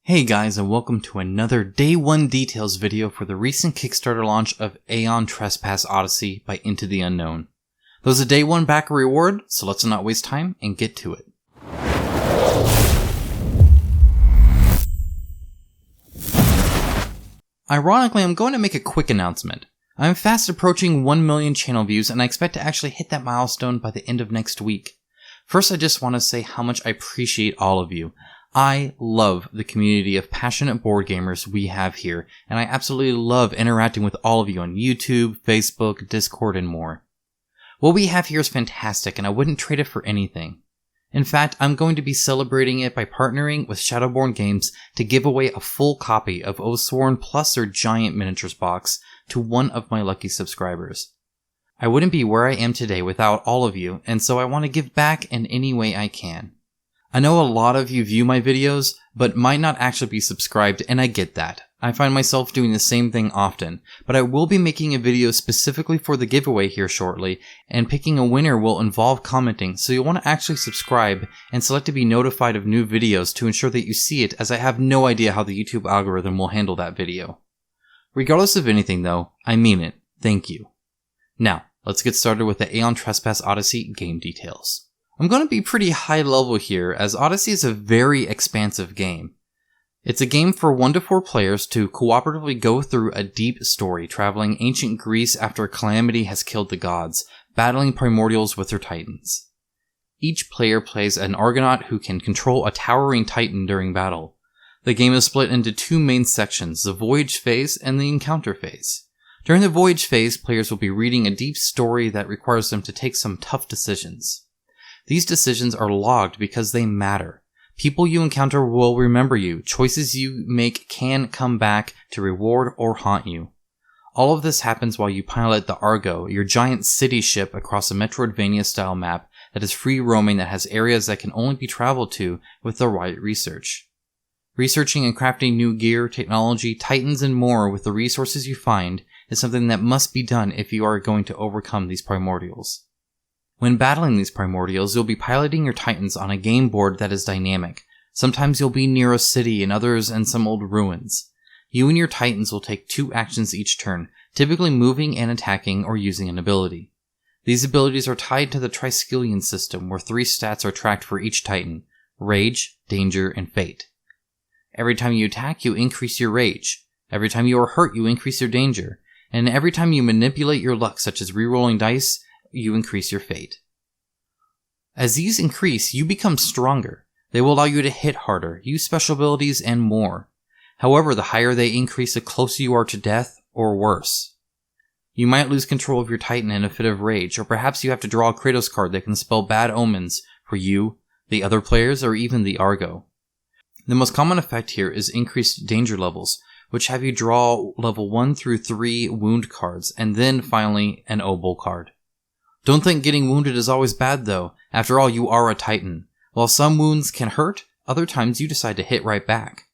Hey guys, and welcome to another Day 1 details video for the recent Kickstarter launch of Aeon Trespass Odyssey by Into the Unknown. There's a Day 1 backer reward, so let's not waste time and get to it. Ironically, I'm going to make a quick announcement. I'm fast approaching 1 million channel views and I expect to actually hit that milestone by the end of next week. First, I just want to say how much I appreciate all of you. I love the community of passionate board gamers we have here, and I absolutely love interacting with all of you on YouTube, Facebook, Discord, and more. What we have here is fantastic, and I wouldn't trade it for anything. In fact, I'm going to be celebrating it by partnering with Shadowborn Games to give away a full copy of Oathsworn plus their giant miniatures box to one of my lucky subscribers. I wouldn't be where I am today without all of you, and so I want to give back in any way I can. I know a lot of you view my videos, but might not actually be subscribed, and I get that. I find myself doing the same thing often, but I will be making a video specifically for the giveaway here shortly, and picking a winner will involve commenting, so you'll want to actually subscribe and select to be notified of new videos to ensure that you see it, as I have no idea how the YouTube algorithm will handle that video. Regardless of anything though, I mean it. Thank you. Now, let's get started with the Aeon Trespass Odyssey game details. I'm going to be pretty high level here, as Odyssey is a very expansive game. It's a game for 1 to 4 players to cooperatively go through a deep story, traveling ancient Greece after a calamity has killed the gods, battling primordials with their titans. Each player plays an Argonaut who can control a towering titan during battle. The game is split into 2 main sections, the Voyage phase and the Encounter phase. During the Voyage phase, players will be reading a deep story that requires them to take some tough decisions. These decisions are logged because they matter. People you encounter will remember you. Choices you make can come back to reward or haunt you. All of this happens while you pilot the Argo, your giant city ship across a Metroidvania-style map that is free roaming, that has areas that can only be traveled to with the right research. Researching and crafting new gear, technology, titans, and more with the resources you find is something that must be done if you are going to overcome these primordials. When battling these primordials, you'll be piloting your titans on a game board that is dynamic. Sometimes you'll be near a city and others in some old ruins. You and your titans will take 2 actions each turn, typically moving and attacking or using an ability. These abilities are tied to the Triskelion system, where 3 stats are tracked for each titan: Rage, Danger, and Fate. Every time you attack, you increase your Rage. Every time you are hurt, you increase your Danger. And every time you manipulate your luck, such as rerolling dice, you increase your fate. As these increase, you become stronger. They will allow you to hit harder, use special abilities, and more. However, the higher they increase, the closer you are to death, or worse. You might lose control of your Titan in a fit of rage, or perhaps you have to draw a Kratos card that can spell bad omens for you, the other players, or even the Argo. The most common effect here is increased danger levels, which have you draw level 1 through 3 wound cards, and then finally an obol card. Don't think getting wounded is always bad though. After all, you are a Titan. While some wounds can hurt, other times you decide to hit right back.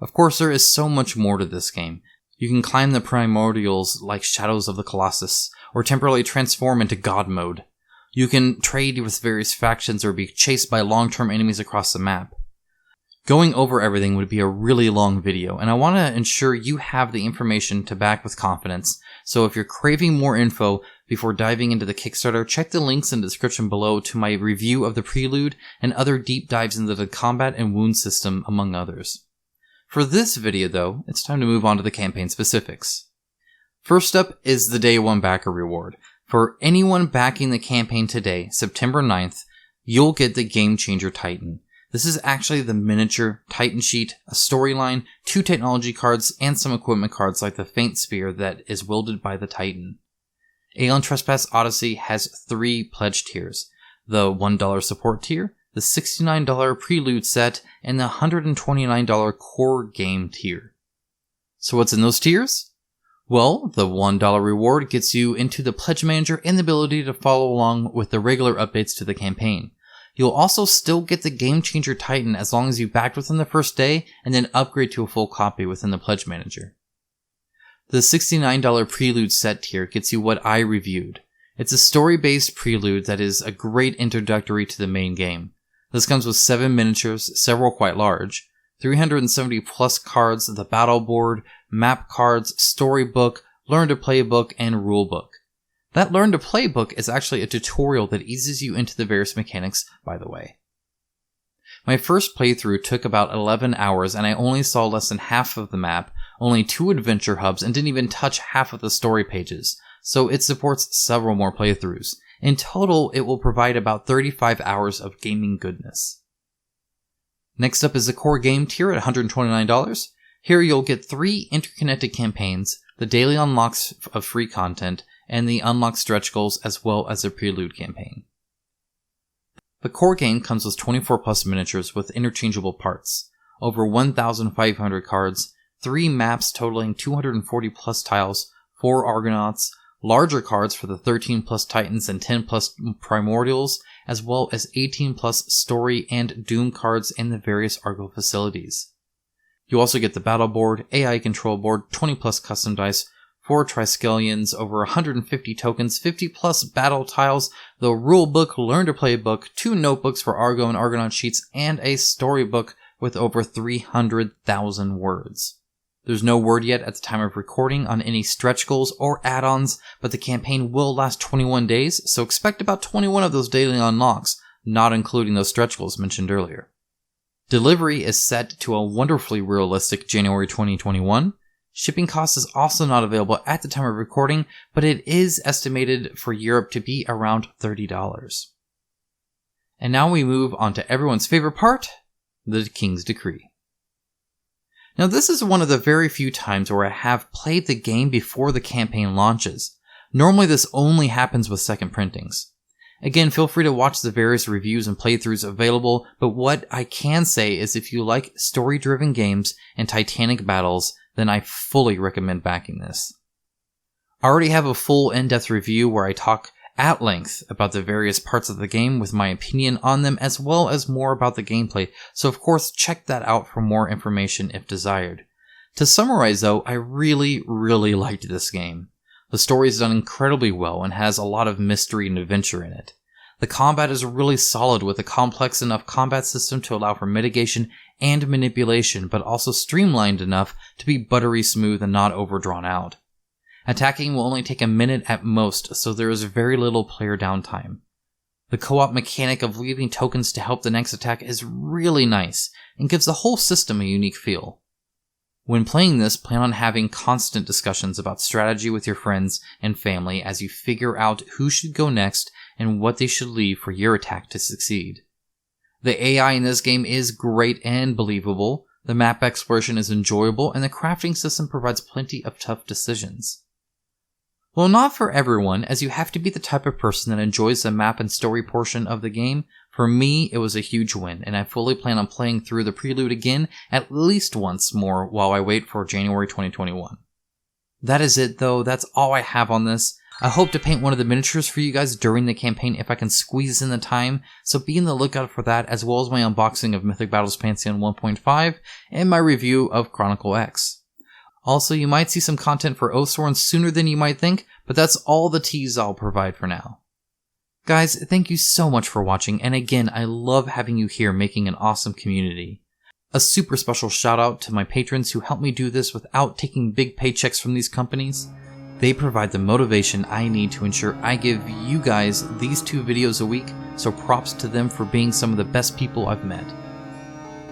Of course, there is so much more to this game. You can climb the primordials like Shadows of the Colossus, or temporarily transform into God mode. You can trade with various factions or be chased by long-term enemies across the map. Going over everything would be a really long video, and I want to ensure you have the information to back with confidence, so if you're craving more info before diving into the Kickstarter, check the links in the description below to my review of the Prelude and other deep dives into the combat and wound system, among others. For this video though, it's time to move on to the campaign specifics. First up is the Day 1 backer reward. For anyone backing the campaign today, September 9th, you'll get the Game Changer Titan. This is actually the miniature Titan sheet, a storyline, 2 technology cards, and some equipment cards like the Faint Spear that is wielded by the Titan. Aeon Trespass Odyssey has 3 pledge tiers: the $1 support tier, the $69 Prelude set, and the $129 core game tier. So what's in those tiers? Well, the $1 reward gets you into the Pledge Manager and the ability to follow along with the regular updates to the campaign. You'll also still get the Game Changer Titan as long as you backed within the first day and then upgrade to a full copy within the Pledge Manager. The $69 Prelude set tier gets you what I reviewed. It's a story-based prelude that is a great introductory to the main game. This comes with 7 miniatures, several quite large, 370 plus cards, the battle board, map cards, storybook, learn to play book, and rulebook. That learn to play book is actually a tutorial that eases you into the various mechanics, by the way. My first playthrough took about 11 hours and I only saw less than half of the map, only 2 adventure hubs, and didn't even touch half of the story pages, so it supports several more playthroughs. In total, it will provide about 35 hours of gaming goodness. Next up is the core game tier at $129. Here you'll get 3 interconnected campaigns, the daily unlocks of free content, and the unlocked stretch goals, as well as a prelude campaign. The core game comes with 24 plus miniatures with interchangeable parts, over 1,500 cards, 3 maps totaling 240 plus tiles, 4 Argonauts, larger cards for the 13 plus Titans and 10 plus Primordials, as well as 18 plus Story and Doom cards in the various Argo facilities. You also get the battle board, AI control board, 20 plus custom dice, 4 Triskelions, over 150 tokens, 50 plus battle tiles, the rule book, learn to play book, 2 notebooks for Argo and Argonaut sheets, and a storybook with over 300,000 words. There's no word yet at the time of recording on any stretch goals or add-ons, but the campaign will last 21 days, so expect about 21 of those daily unlocks, not including those stretch goals mentioned earlier. Delivery is set to a wonderfully realistic January 2021. Shipping cost is also not available at the time of recording, but it is estimated for Europe to be around $30. And now we move on to everyone's favorite part, the King's Decree. Now this is one of the very few times where I have played the game before the campaign launches. Normally this only happens with second printings. Again, feel free to watch the various reviews and playthroughs available, but what I can say is if you like story-driven games and titanic battles, then I fully recommend backing this. I already have a full in-depth review where I talk at length about the various parts of the game with my opinion on them, as well as more about the gameplay, so of course check that out for more information if desired. To summarize though, I really liked this game. The story is done incredibly well and has a lot of mystery and adventure in it. The combat is really solid with a complex enough combat system to allow for mitigation and manipulation, but also streamlined enough to be buttery smooth and not overdrawn out. Attacking will only take a minute at most, so there is very little player downtime. The co-op mechanic of leaving tokens to help the next attack is really nice, and gives the whole system a unique feel. When playing this, plan on having constant discussions about strategy with your friends and family as you figure out who should go next and what they should leave for your attack to succeed. The AI in this game is great and believable, the map exploration is enjoyable, and the crafting system provides plenty of tough decisions. Well, not for everyone, as you have to be the type of person that enjoys the map and story portion of the game. For me, it was a huge win, and I fully plan on playing through the prelude again at least once more while I wait for January 2021. That is it though, that's all I have on this. I hope to paint one of the miniatures for you guys during the campaign if I can squeeze in the time, so be on the lookout for that, as well as my unboxing of Mythic Battles Pantheon 1.5 and my review of Chronicle X. Also, you might see some content for Oathsworn sooner than you might think, but that's all the tease I'll provide for now. Guys, thank you so much for watching, and again, I love having you here making an awesome community. A super special shout out to my patrons who help me do this without taking big paychecks from these companies. They provide the motivation I need to ensure I give you guys these 2 videos a week, so props to them for being some of the best people I've met.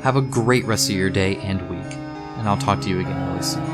Have a great rest of your day and week, and I'll talk to you again really soon.